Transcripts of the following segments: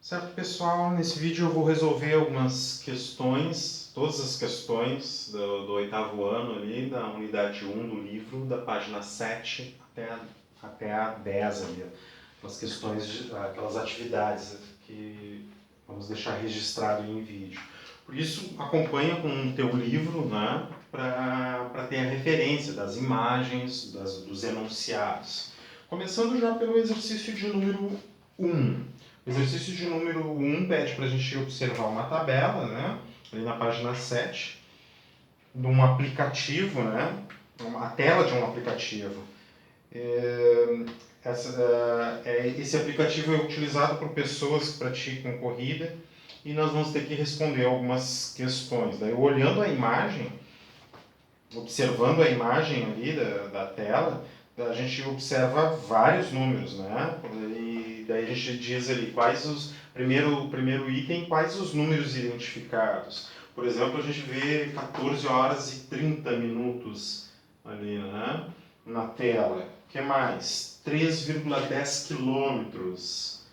Certo, pessoal, nesse vídeo eu vou resolver algumas questões, todas as questões do oitavo ano ali, da unidade 1 do livro, da página 7 até a 10 ali. Aquelas questões, aquelas atividades que vamos deixar registrado em vídeo. Por isso, acompanha com o teu livro, né, para ter a referência das imagens, dos enunciados. Começando já pelo exercício de número 1. O exercício de número 1 pede para a gente observar uma tabela, né, ali na página 7, de um aplicativo, né, a tela de um aplicativo. Esse aplicativo é utilizado por pessoas que praticam corrida e nós vamos ter que responder algumas questões. Daí, olhando a imagem, observando a imagem ali da tela, a gente observa vários números, né? E daí a gente diz ali quais os... Primeiro item, quais os números identificados. Por exemplo, a gente vê 14 horas e 30 minutos ali, né, na tela. O que mais? 3,10 quilômetros.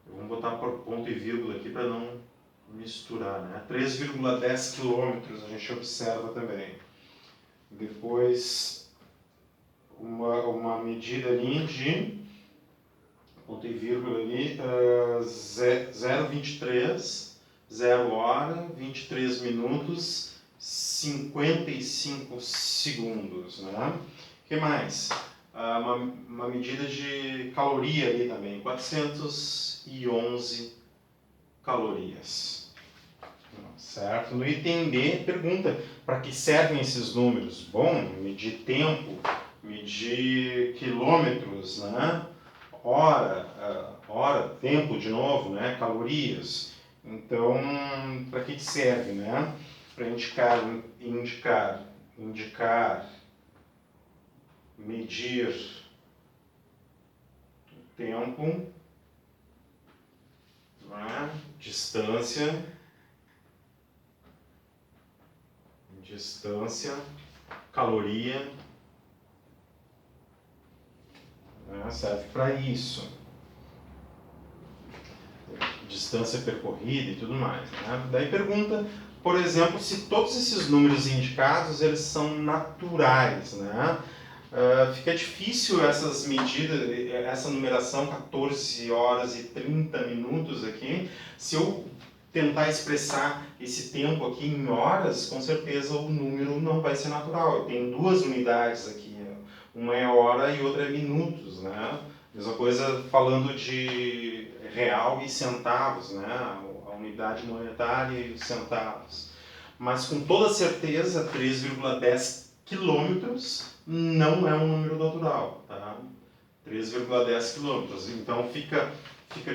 Vamos botar por ponto e vírgula aqui para não misturar, né? 3,10 quilômetros a gente observa também. Depois, uma medida ali de ponto e vírgula ali, 0,23, 0 hora, 23 minutos, 55 segundos, né? O que mais? Uma medida de caloria ali também, 411 calorias. Certo? No item B, pergunta para que servem esses números? Bom, medir tempo, medir quilômetros, né? Hora, tempo de novo, né? Calorias. Então, para que serve, né? Para indicar, medir tempo, né? Distância, caloria, né, serve para isso. Distância percorrida e tudo mais, né? Daí pergunta, por exemplo, se todos esses números indicados eles são naturais, né? Fica difícil essas medidas, essa numeração 14 horas e 30 minutos aqui. Se eu tentar expressar esse tempo aqui em horas, com certeza o número não vai ser natural. Eu tenho duas unidades aqui, uma é hora e outra é minutos, né? Mesma coisa falando de real e centavos, né? A unidade monetária e os centavos. Mas com toda certeza, 3,10 quilômetros não é um número natural, tá? 3,10 quilômetros. Então fica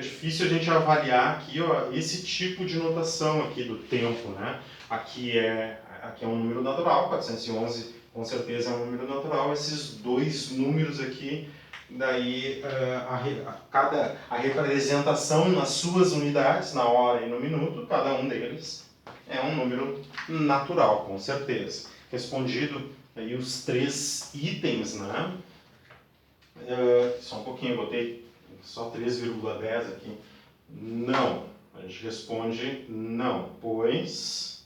difícil a gente avaliar aqui, ó, esse tipo de notação aqui do tempo, né? Aqui é um número natural, 411 com certeza é um número natural. Esses dois números aqui, daí a representação nas suas unidades, na hora e no minuto, cada um deles é um número natural, com certeza. Respondido aí os três itens, né? Só um pouquinho, eu botei só 3,10 aqui. Não. A gente responde não, pois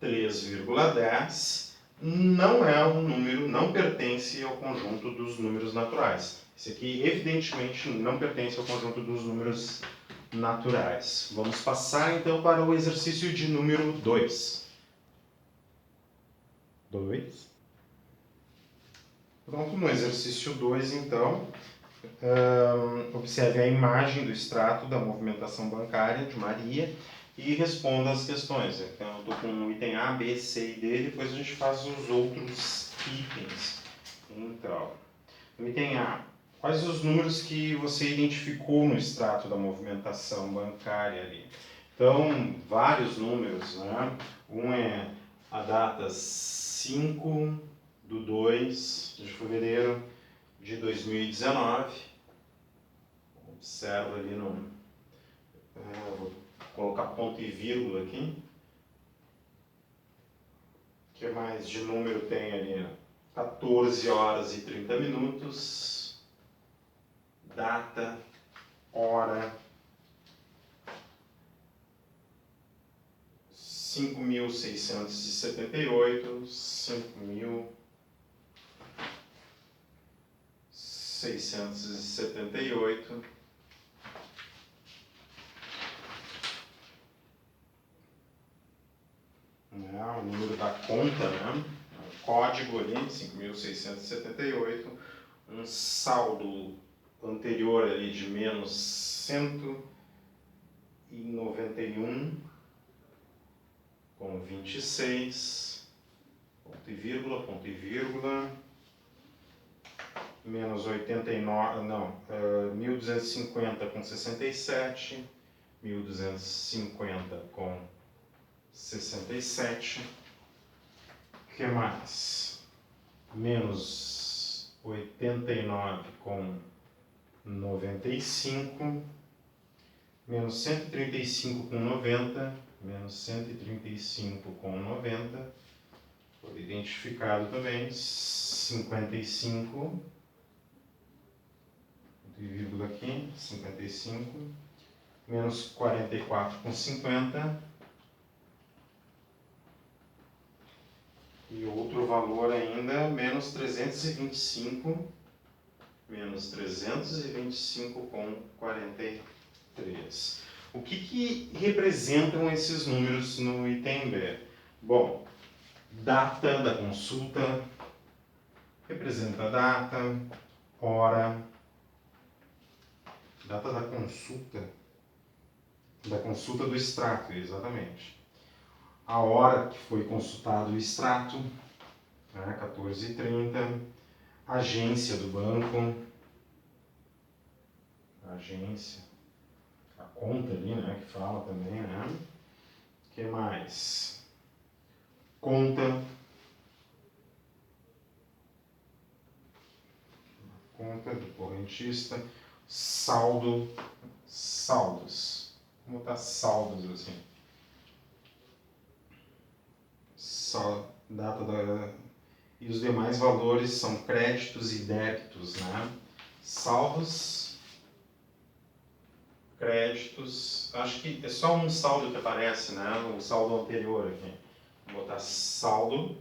3,10 não é um número, não pertence ao conjunto dos números naturais. Esse aqui, evidentemente, não pertence ao conjunto dos números naturais. Vamos passar, então, para o exercício de número 2. Pronto, no exercício 2, então, observe a imagem do extrato da movimentação bancária de Maria e responda as questões. Então, eu estou com o item A, B, C e D, depois a gente faz os outros itens. Então, no item A, quais os números que você identificou no extrato da movimentação bancária ali? Então, vários números, né? Um é a data 5/2 de fevereiro de 2019. Observa ali no... vou colocar ponto e vírgula aqui. O que mais de número tem ali? 14 horas e 30 minutos. Data, hora, 5.678, 5.678. O número da conta, né? O código ali, 5.678, um saldo anterior ali de menos 191,26, ponto e vírgula, menos 89, não, 1.250,67, 1.250,67, o que mais? Menos 89,95, menos 135,90, menos 135,90, foi identificado também, 55, vírgula aqui, 55, menos 44,50, e outro valor ainda, menos 325, menos 325,43. O que representam esses números no item B? Bom, data da consulta, representa a data, hora, data da consulta do extrato, exatamente. A hora que foi consultado o extrato, né, 14h30, agência do banco, agência, a conta ali, né, que fala também, né? O que mais? Conta do correntista, saldo, saldos. Vou botar saldos assim. Data da... E os demais valores são créditos e débitos, né? Saldos, créditos, acho que é só um saldo que aparece, né? O saldo anterior aqui. Vou botar saldo,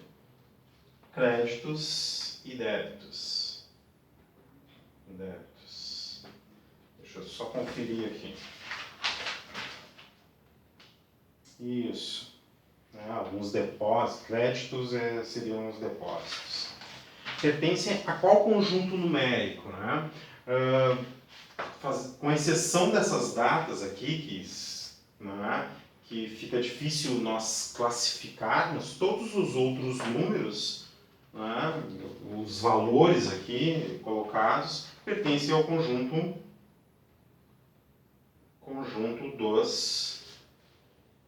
créditos e débitos. Deixa eu só conferir aqui. Isso. Alguns depósitos, créditos seriam os depósitos. Pertencem a qual conjunto numérico, né? Com exceção dessas datas aqui, que fica difícil nós classificarmos, todos os outros números, né, os valores aqui colocados, pertencem ao conjunto dos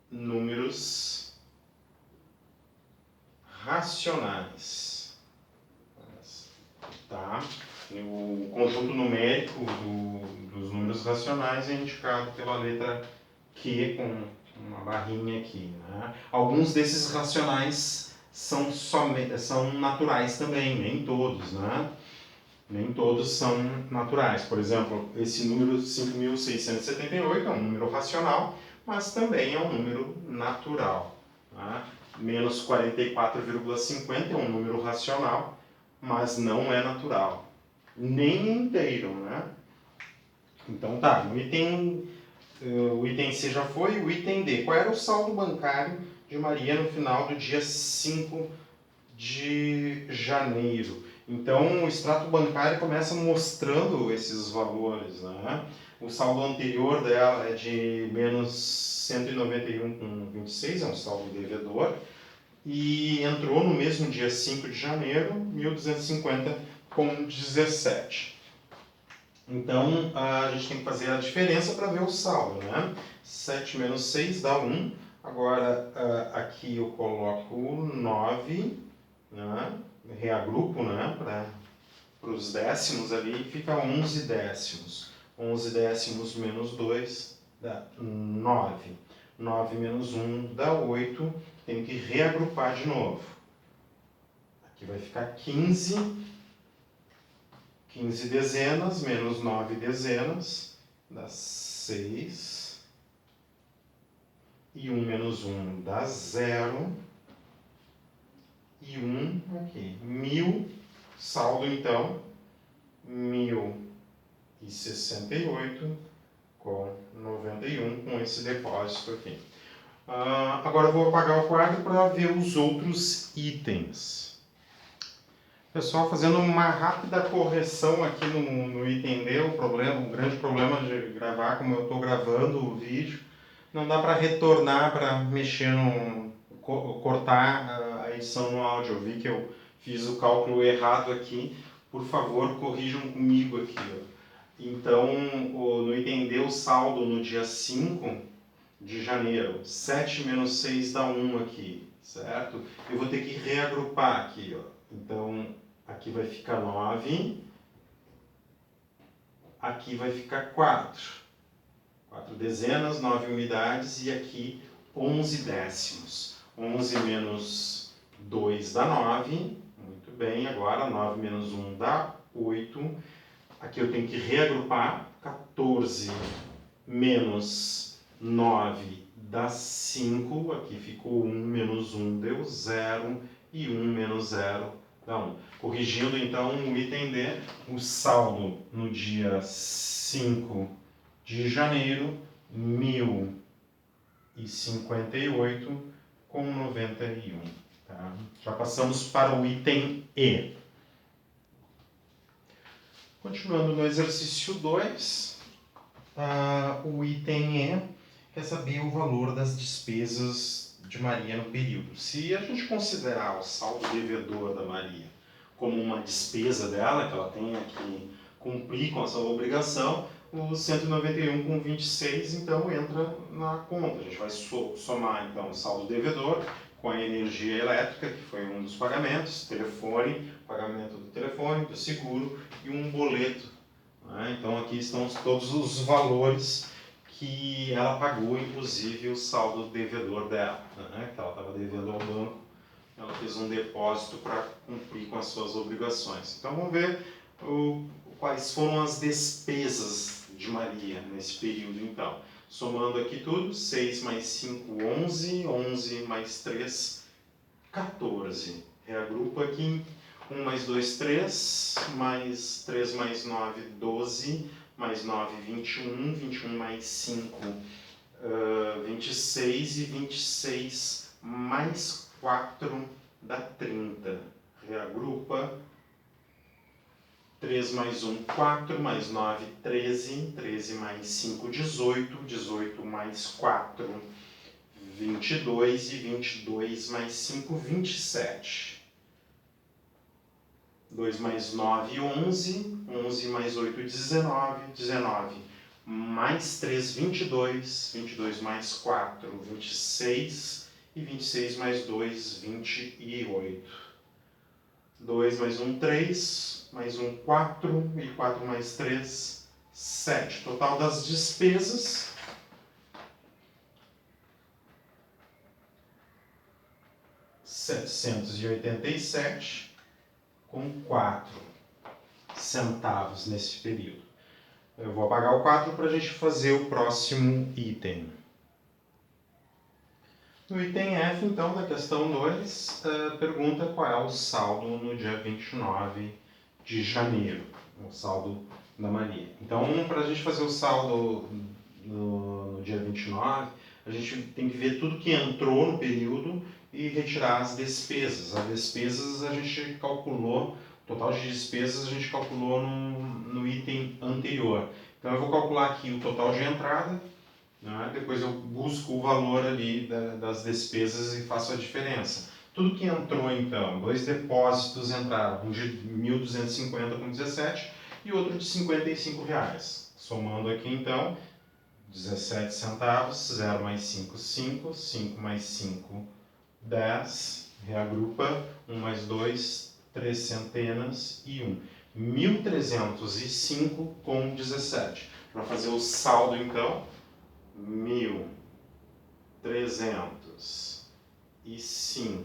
números racionais. Tá? O conjunto numérico dos números racionais é indicado pela letra Q com uma barrinha aqui. Né? Alguns desses racionais são naturais também, nem todos. Né? Nem todos são naturais. Por exemplo, esse número 5.678 é um número racional, mas também é um número natural. Tá? Menos 44,50 é um número racional, mas não é natural. Nem inteiro, né? Então tá, o item C já foi, o item D. Qual era o saldo bancário de Maria no final do dia 5 de janeiro? Então, o extrato bancário começa mostrando esses valores, né? O saldo anterior dela é de menos 191,26, é um saldo devedor, e entrou no mesmo dia 5 de janeiro, 1.250,17. Então, a gente tem que fazer a diferença para ver o saldo, né? 7 menos 6 dá 1. Agora, aqui eu coloco 9, né? Reagrupo, né? Para os décimos ali, fica 11 décimos. 11 décimos menos 2 dá 9. 9 menos 1 dá 8. Tenho que reagrupar de novo. Aqui vai ficar 15. 15 dezenas menos 9 dezenas dá 6. e 1 menos 1 dá 0, e 1 aqui. 1.000, saldo então, 1.068 com 91, com esse depósito aqui. Agora eu vou apagar o quadro para ver os outros itens. Pessoal, fazendo uma rápida correção aqui no item D, o grande problema de gravar como eu estou gravando o vídeo, não dá para retornar para mexer cortar a edição no áudio. Eu vi que eu fiz o cálculo errado aqui, por favor corrijam comigo aqui. Então, no item D, o saldo no dia 5 de janeiro, 7 menos 6 dá 1 aqui, certo? Eu vou ter que reagrupar aqui, ó. Então, aqui vai ficar 9, aqui vai ficar 4. 4 dezenas, 9 unidades e aqui 11 décimos. 11 menos 2 dá 9, muito bem, agora 9 menos 1 dá 8. Aqui eu tenho que reagrupar, 14 menos 9 dá 5, aqui ficou 1 menos 1 deu 0, e 1 menos 0 dá 1. Corrigindo então o item D, o saldo no dia 5 de janeiro, 1.058 com 91. Tá? Já passamos para o item E. Continuando no exercício 2, o item E quer saber o valor das despesas de Maria no período. Se a gente considerar o saldo devedor da Maria como uma despesa dela, que ela tenha que cumprir com essa obrigação, o 191,26 então entra na conta. A gente vai somar então o saldo devedor com a energia elétrica, que foi um dos pagamentos, telefone, pagamento do telefone, do seguro e um boleto. Né? Então aqui estão todos os valores que ela pagou, inclusive o saldo devedor dela, né? Que ela estava devendo ao banco, ela fez um depósito para cumprir com as suas obrigações. Então vamos ver quais foram as despesas de Maria nesse período então. Somando aqui tudo, 6 mais 5, 11, 11 mais 3, 14. Reagrupa aqui, 1 mais 2, 3, mais 3 mais 9, 12, mais 9, 21, 21 mais 5, 26 e 26 mais 4 dá 30. Reagrupa, 3 mais 1, 4, mais 9, 13, 13 mais 5, 18, 18 mais 4, 22 e 22 mais 5, 27. 2 mais 9, 11, 11 mais 8, 19, 19 mais 3, 22, 22 mais 4, 26 e 26 mais 2, 28. 2 mais 1, 3, mais 1, 4 e 4 mais 3, 7. Total das despesas, R$ 787 com 4 centavos nesse período. Eu vou apagar o 4 para a gente fazer o próximo item. No item F, então, da questão 2, pergunta qual é o saldo no dia 29 de janeiro, o saldo da Maria. Então, para a gente fazer o saldo no dia 29, a gente tem que ver tudo que entrou no período e retirar as despesas. As despesas a gente calculou, o total de despesas a gente calculou no item anterior. Então, eu vou calcular aqui o total de entrada, né? Depois eu busco o valor ali das despesas e faço a diferença. Tudo que entrou então, 2 depósitos entraram, um de 1.250 com 17 e outro de R$ 55. Somando aqui então, 17 centavos, 0 mais 5, 5, 5 mais 5, 10, reagrupa, 1 mais 2, 3 centenas e 1. 1.305 com 17. Para fazer o saldo então, 1.305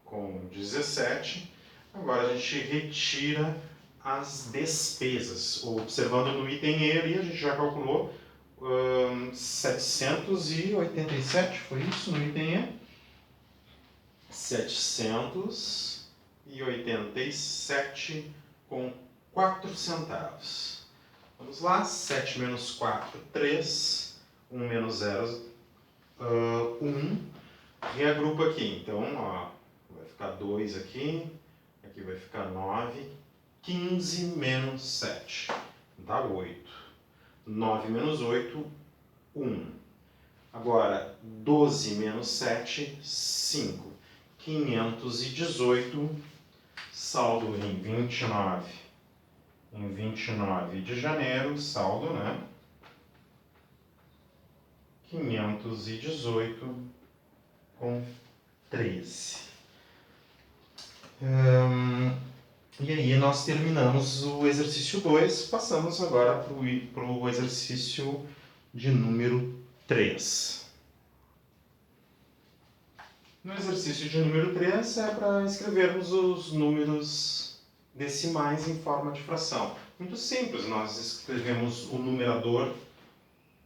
com 17. Agora a gente retira as despesas. Observando no item E ali, a gente já calculou 787, foi isso no item E? 787 com 4 centavos. Vamos lá, 7 menos 4, 3. 1 menos 0, 1. Reagrupa aqui. Então, ó, vai ficar 2 aqui. Aqui vai ficar 9. 15 menos 7 dá 8. 9 menos 8, 1. Agora, 12 menos 7, 5. 518, saldo em 29. Em 29 de janeiro, saldo, né? 518 com 13. E aí nós terminamos o exercício 2, passamos agora para o exercício de número 3. No exercício de número 3 é para escrevermos os números decimais em forma de fração. Muito simples, nós escrevemos o numerador,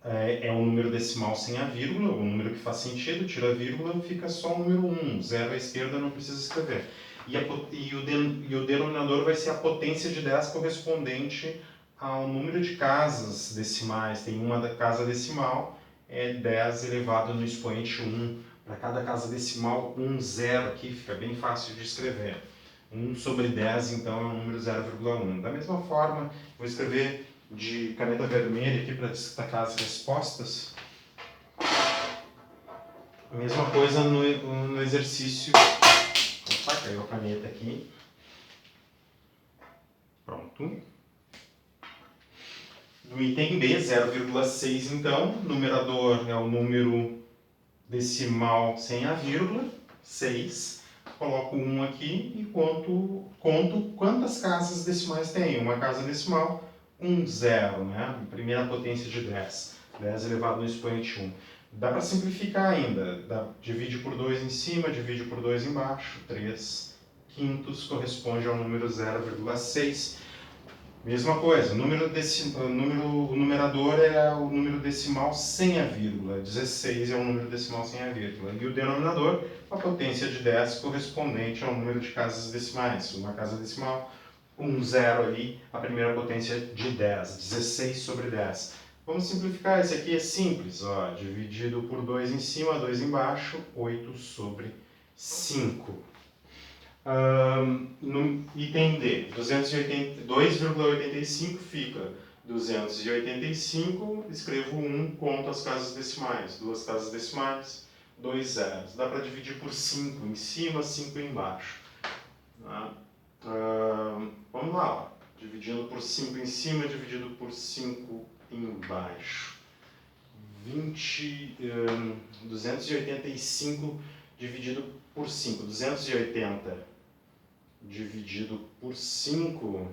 é um número decimal sem a vírgula, um número que faz sentido, tira a vírgula, fica só o número 1, 0 à esquerda não precisa escrever. E o denominador vai ser a potência de 10 correspondente ao número de casas decimais. Tem uma casa decimal, é 10 elevado no expoente 1. Para cada casa decimal, 0 aqui, fica bem fácil de escrever. 1 sobre 10, então, é o número 0,1. Da mesma forma, vou escrever de caneta vermelha aqui para destacar as respostas. A mesma coisa no exercício. Opa, caiu a caneta aqui. Pronto. No item B, 0,6, então, numerador é o número decimal sem a vírgula, 6. Coloco 1 aqui e conto quantas casas decimais tem. Uma casa decimal, 0, né? Primeira potência de 10. 10 elevado no expoente 1. Dá para simplificar ainda. Divide por 2 em cima, divide por 2 embaixo. 3 quintos corresponde ao número 0,6. Mesma coisa, o numerador é o número decimal sem a vírgula. 16 é o número decimal sem a vírgula. E o denominador, a potência de 10 correspondente ao número de casas decimais. Uma casa decimal, 0 ali, a primeira potência de 10. 16 sobre 10. Vamos simplificar, esse aqui é simples, ó, dividido por 2 em cima, 2 embaixo, 8 sobre 5. No item D, 2,85 fica 285, escrevo 1, conto as casas decimais, 2 casas decimais, 2 zeros. Dá para dividir por 5 em cima, 5 embaixo. Vamos lá, ó. Dividindo por 5 em cima, dividido por 5 embaixo. 285 dividido por 5. 280 dividido por 5.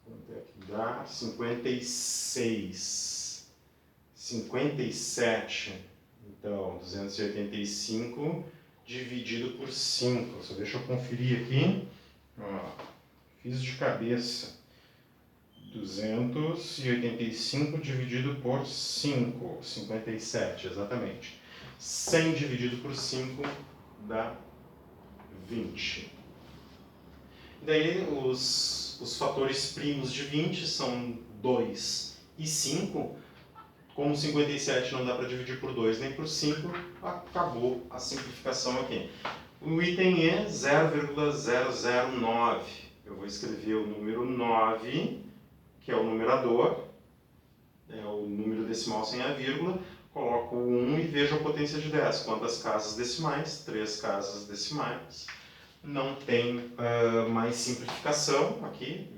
Quanto é que dá? 56. 57. Então, 285 dividido por 5. Só deixa eu conferir aqui. Ó, fiz de cabeça. 285 dividido por 5, 57, exatamente. 100 dividido por 5 dá 20. Daí os fatores primos de 20 são 2 e 5. Como 57 não dá para dividir por 2 nem por 5, acabou a simplificação aqui. O item é 0,009. Eu vou escrever o número 9, que é o numerador, é o número decimal sem a vírgula, coloco o 1 e vejo a potência de 10. Quantas casas decimais? 3 casas decimais. Não tem mais simplificação aqui,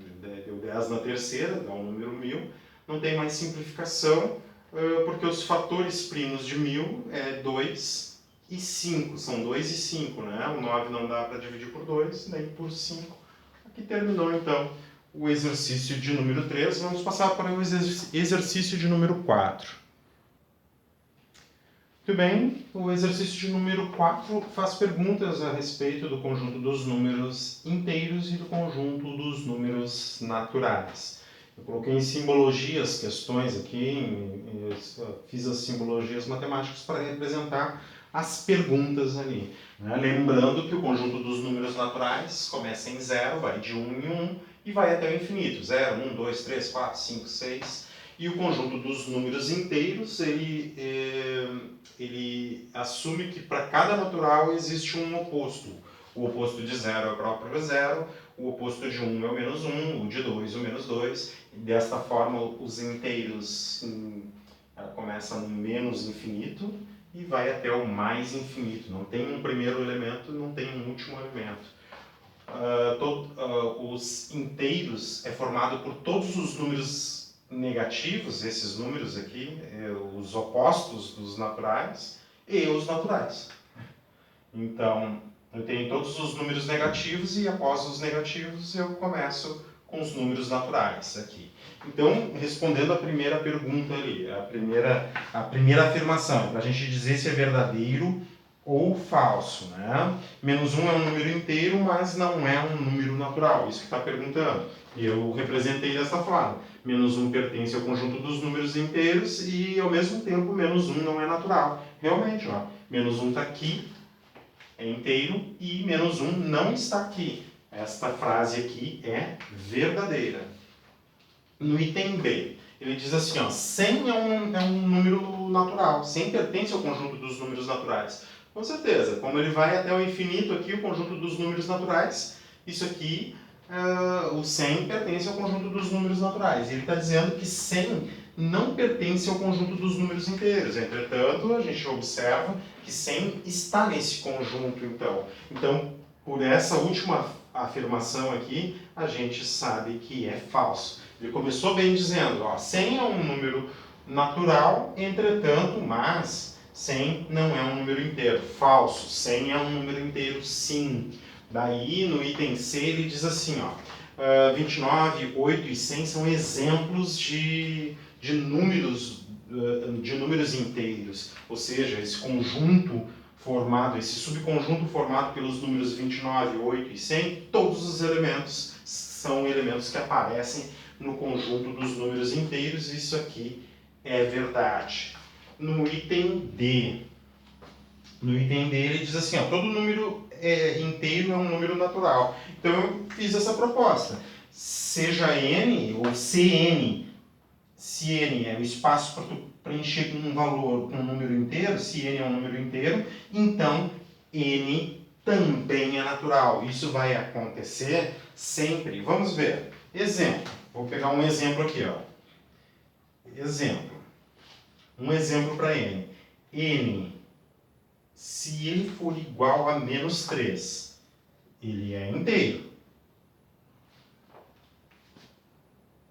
deu 10 na terceira, dá um número 1000. Não tem mais simplificação, porque os fatores primos de 1000 é 2 e 5, são 2 e 5, né? O 9 não dá para dividir por 2, nem por 5. Aqui terminou, então, o exercício de número 3, vamos passar para o exercício de número 4. Muito bem, o exercício de número 4 faz perguntas a respeito do conjunto dos números inteiros e do conjunto dos números naturais. Eu coloquei em simbologias questões aqui, fiz as simbologias matemáticas para representar as perguntas ali. Né? Lembrando que o conjunto dos números naturais começa em 0, vai de 1 em 1 e vai até o infinito. 0, 1, 2, 3, 4, 5, 6. E o conjunto dos números inteiros, ele assume que para cada natural existe um oposto. O oposto de 0 é o próprio 0, o oposto de 1 é o menos 1, o de 2 o menos 2. Desta forma, os inteiros começam no menos infinito e vai até o mais infinito. Não tem um primeiro elemento, não tem um último elemento. Os inteiros é formado por todos os números negativos, esses números aqui, os opostos dos naturais e os naturais. Então, eu tenho todos os números negativos e após os negativos eu começo com os números naturais aqui. Então, respondendo a primeira pergunta ali, a primeira afirmação, para a gente dizer se é verdadeiro ou falso, né? Menos 1 é um número inteiro, mas não é um número natural, isso que está perguntando. E eu representei dessa forma. Menos 1 pertence ao conjunto dos números inteiros e, ao mesmo tempo, menos 1 não é natural. Realmente, ó, menos 1 está aqui, é inteiro, e menos 1 não está aqui. Esta frase aqui é verdadeira. No item B, ele diz assim, ó, 100 é um número natural, 100 pertence ao conjunto dos números naturais. Com certeza, como ele vai até o infinito aqui, o conjunto dos números naturais, isso aqui, o 100 pertence ao conjunto dos números naturais. E ele está dizendo que 100 não pertence ao conjunto dos números inteiros. Entretanto, a gente observa que 100 está nesse conjunto, então. Então, por essa última afirmação aqui, a gente sabe que é falso. Ele começou bem dizendo, ó, 100 é um número natural, entretanto, mas 100 não é um número inteiro. Falso, 100 é um número inteiro, sim. Daí, no item C, ele diz assim, ó, 29, 8 e 100 são exemplos de números inteiros, ou seja, esse conjunto formado, esse subconjunto formado pelos números 29, 8 e 100, todos os elementos são elementos que aparecem no conjunto dos números inteiros, isso aqui é verdade. No item D, ele diz assim, ó, todo número inteiro é um número natural. Então eu fiz essa proposta. Seja n ou Cn, se n é o espaço para tu preencher com um valor, com um número inteiro, se n é um número inteiro, então n também é natural. Isso vai acontecer sempre. Vamos ver. Exemplo. Vou pegar um exemplo aqui, ó. Exemplo. Um exemplo para n. N, se ele for igual a menos 3, ele é inteiro.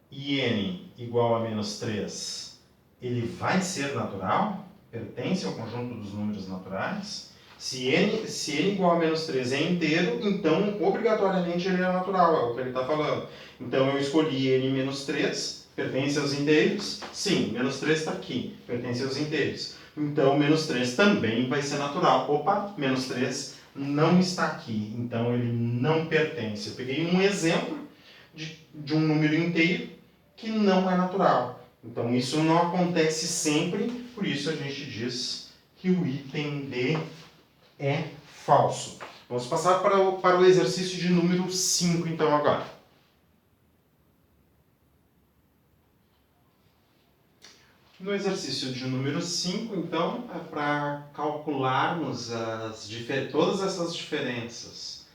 E n igual a menos 3, ele vai ser natural? Pertence ao conjunto dos números naturais? Se n igual a menos 3 é inteiro, então obrigatoriamente ele é natural, é o que ele está falando. Então eu escolhi n menos 3, pertence aos inteiros? Sim, menos 3 está aqui, pertence aos inteiros. Então menos 3 também vai ser natural. Opa, menos 3 não está aqui, então ele não pertence. Eu peguei um exemplo de um número inteiro que não é natural. Então isso não acontece sempre, por isso a gente diz que o item D é falso. Vamos passar para o exercício de número 5, então, agora. No exercício de número 5, então, é para calcularmos todas essas diferenças.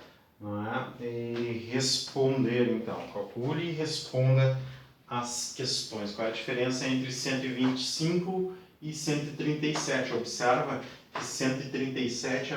Não é? E responder, então. Calcule e responda as questões. Qual é a diferença entre 125 e 137? Observa que 137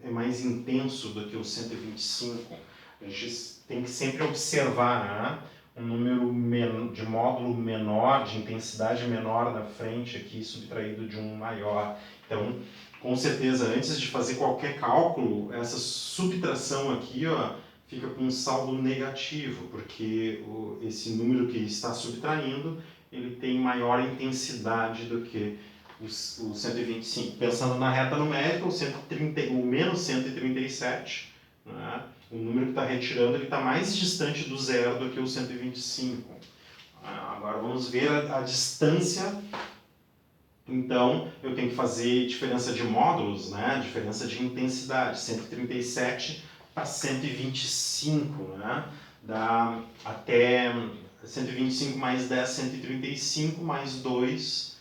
é mais intenso do que o 125. A gente tem que sempre observar, né? Um número de módulo menor, de intensidade menor na frente aqui, subtraído de um maior. Então, com certeza, antes de fazer qualquer cálculo, essa subtração aqui, ó, fica com um saldo negativo, porque esse número que está subtraindo, ele tem maior intensidade do que o 125. Pensando na reta numérica, o menos 137, né? O número que está retirando está mais distante do zero do que o 125. Né? Agora vamos ver a distância. Então, eu tenho que fazer diferença de módulos, né? Diferença de intensidade, 137 para 125, né? Dá até 125 mais 10, 135 mais 2,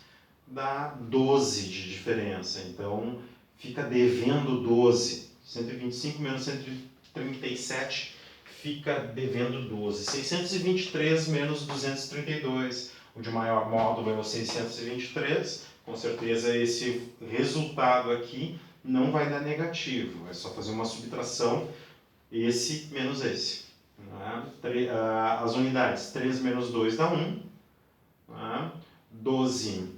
dá 12 de diferença. Então, fica devendo 12. 125 menos 137 fica devendo 12. 623 menos 232. O de maior módulo é o 623. Com certeza esse resultado aqui não vai dar negativo. É só fazer uma subtração, esse menos esse. As unidades, 3 menos 2 dá 1. 12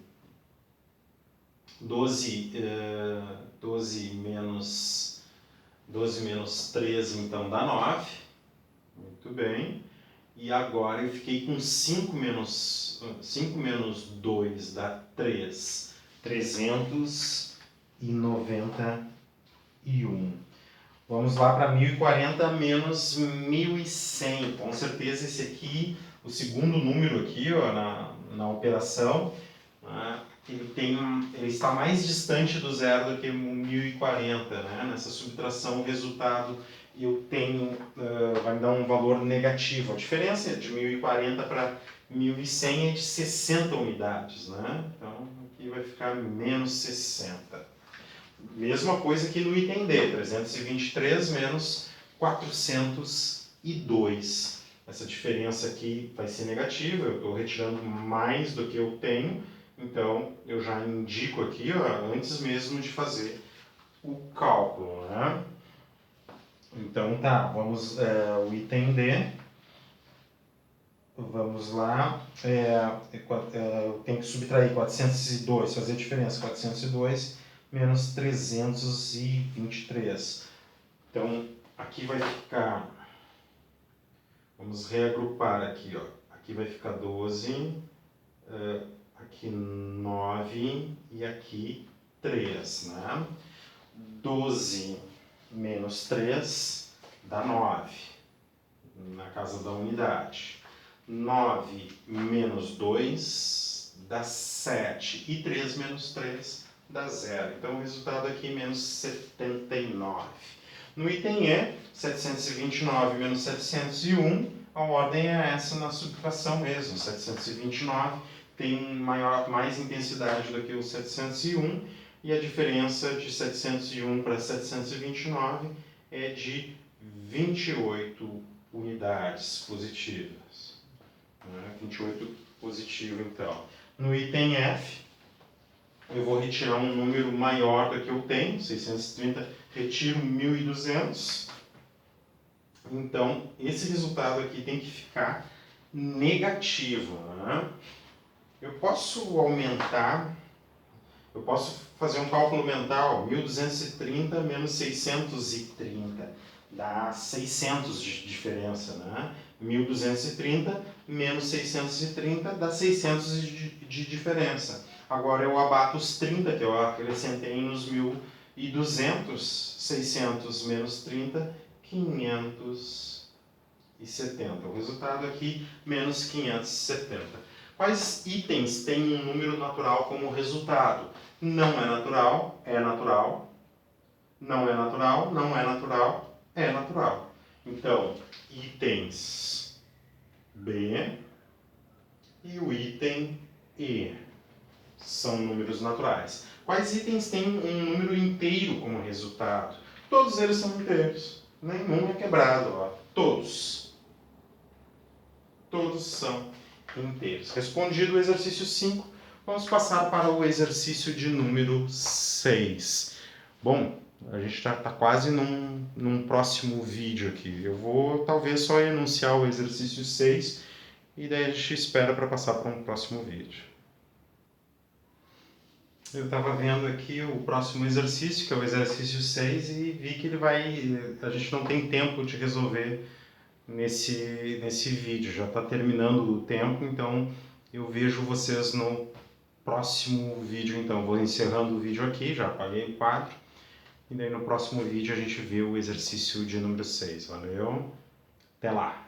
menos 13, então dá 9. Muito bem. E agora eu fiquei com 5 menos 2 dá 3. 391. Vamos lá para 1040 menos 1100. Com certeza esse aqui, o segundo número aqui, ó, na operação, ele está mais distante do zero do que o 1040, né? Nessa subtração, o resultado vai me dar um valor negativo. A diferença de 1040 para 1100 é de 60 unidades, né? Então aqui vai ficar menos 60. Mesma coisa que no item D, 323 menos 402. Essa diferença aqui vai ser negativa, eu estou retirando mais do que eu tenho. Então, eu já indico aqui, ó, antes mesmo de fazer o cálculo, né? Então, tá, vamos, o item D, vamos lá, eu tenho que subtrair 402, fazer a diferença, 402 menos 323. Então, aqui vai ficar, vamos reagrupar aqui, ó, aqui vai ficar 12, aqui 9 e aqui 3, né? 12 menos 3 dá 9, na casa da unidade. 9 menos 2 dá 7 e 3 menos 3 dá 0. Então o resultado aqui é menos 79. No item E, 729 menos 701, a ordem é essa na subtração mesmo. 729 tem mais intensidade do que o 701 e a diferença de 701 para 729 é de 28 unidades positivas. 28 positivo, então. No item F, eu vou retirar um número maior do que eu tenho, 630, retiro 1.200. Então, esse resultado aqui tem que ficar negativo, né? Eu posso aumentar, eu posso fazer um cálculo mental, 1.230 menos 630, dá 600 de diferença, né? 1.230 menos 630 dá 600 de diferença. Agora eu abato os 30, que eu acrescentei nos 1.200, 600 menos 30, 570. O resultado aqui, menos 570. Quais itens têm um número natural como resultado? Não é natural, é natural. Não é natural, não é natural, é natural. Então, itens B e o item E são números naturais. Quais itens têm um número inteiro como resultado? Todos eles são inteiros. Nenhum é quebrado, ó. Todos. Todos são inteiros. Respondido o exercício 5, vamos passar para o exercício de número 6. Bom, a gente já está quase num próximo vídeo aqui. Eu vou talvez só enunciar o exercício 6 e daí a gente espera para passar para um próximo vídeo. Eu estava vendo aqui o próximo exercício, que é o exercício 6, e vi que a gente não tem tempo de resolver nesse vídeo. Já está terminando o tempo, então eu vejo vocês no próximo vídeo. Então, vou encerrando o vídeo aqui, já apaguei o quadro. E daí no próximo vídeo a gente vê o exercício de número 6. Valeu? Até lá!